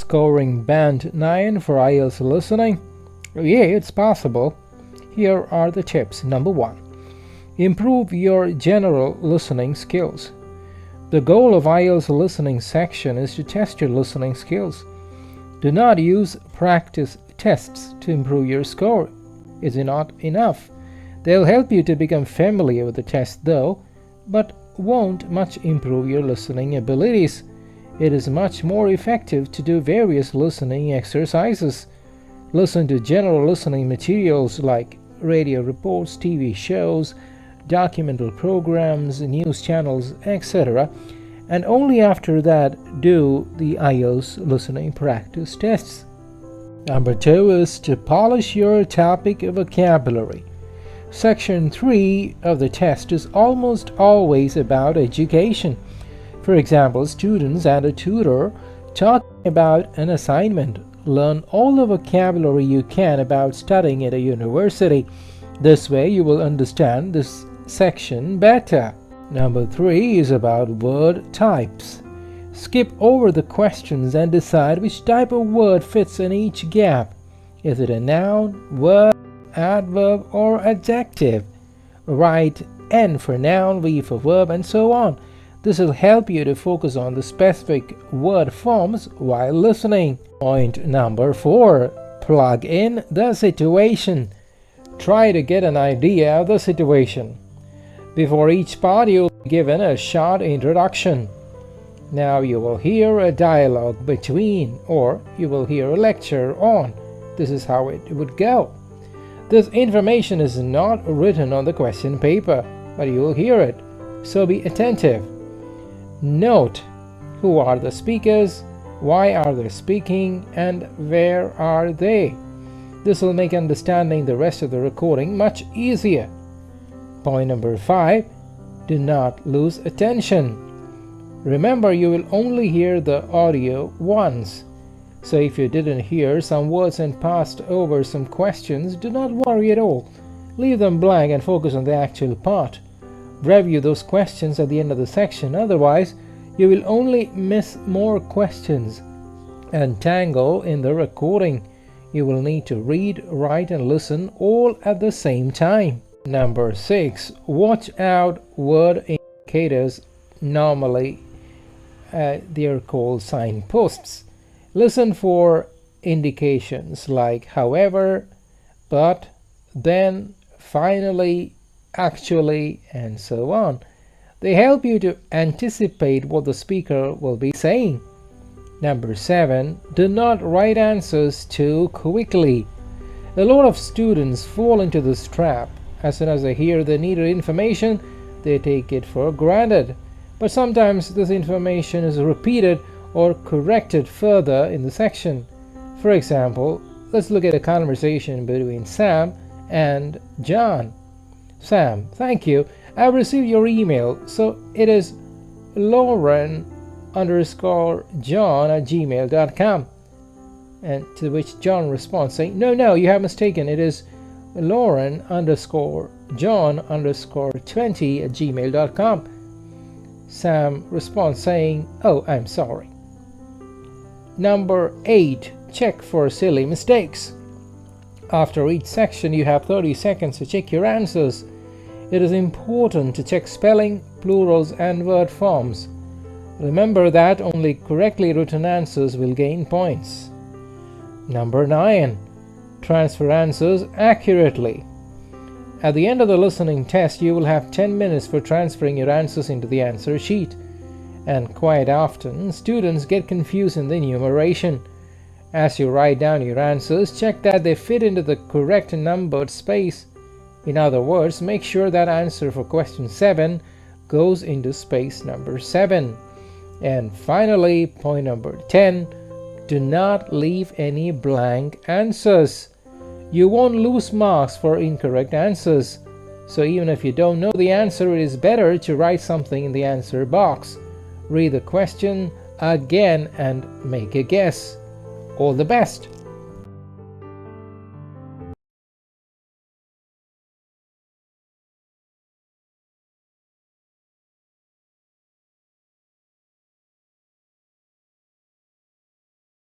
scoring band 9 for IELTS listening? Yeah, it's possible. Here are the tips. Number 1. Improve your general listening skills. The goal of IELTS listening section is to test your listening skills. Do not use practice tests to improve your score. Is it not enough? They'll help you to become familiar with the test though, but won't much improve your listening abilities. It is much more effective to do various listening exercises. Listen to general listening materials like radio reports, TV shows, documental programs, news channels, etc. And only after that do the IELTS listening practice tests. Number 2 is to polish your topic vocabulary. Section 3 of the test is almost always about education. For example, students and a tutor talking about an assignment. Learn all the vocabulary you can about studying at a university. This way you will understand this section better. Number 3 is about word types. Skip over the questions and decide which type of word fits in each gap. Is it a noun, verb, adverb, or adjective? Write N for noun, V for verb, and so on. This will help you to focus on the specific word forms while listening. Point number 4. Plug in the situation. Try to get an idea of the situation. Before each part, you will be given a short introduction. Now you will hear a dialogue between, or you will hear a lecture on. This is how it would go. This information is not written on the question paper, but you will hear it, so be attentive. Note who are the speakers, why are they speaking, and where are they. This will make understanding the rest of the recording much easier. Point number 5. Do not lose attention. Remember, you will only hear the audio once. So if you didn't hear some words and passed over some questions, do not worry at all. Leave them blank and focus on the actual part. Review those questions at the end of the section, otherwise you will only miss more questions and tangle in the recording. You will need to read, write, and listen all at the same time. Number 6. Watch out word indicators. Normally they are called signposts. Listen for indications like however, but, then, finally, actually, and so on. They help you to anticipate what the speaker will be saying. Number 7. Do not write answers too quickly. A lot of students fall into this trap. As soon as they hear the needed information, they take it for granted. But sometimes this information is repeated or corrected further in the section. For example, let's look at a conversation between Sam and John. Sam: thank you. I've received your email. So it is Lauren_John@gmail.com. And to which John responds saying, No, you have mistaken. It is Lauren_John_20@gmail.com. Sam responds saying, Oh, I'm sorry. Number 8. Check for silly mistakes. After each section, you have 30 seconds to check your answers. It is important to check spelling, plurals, and word forms. Remember that only correctly written answers will gain points. Number 9. Transfer answers accurately. At the end of the listening test, you will have 10 minutes for transferring your answers into the answer sheet. And quite often, students get confused in the enumeration. As you write down your answers, check that they fit into the correct numbered space. In other words, make sure that answer for question 7 goes into space number 7. And finally, point number 10, do not leave any blank answers. You won't lose marks for incorrect answers. So even if you don't know the answer, it is better to write something in the answer box. Read the question again and make a guess. All the best.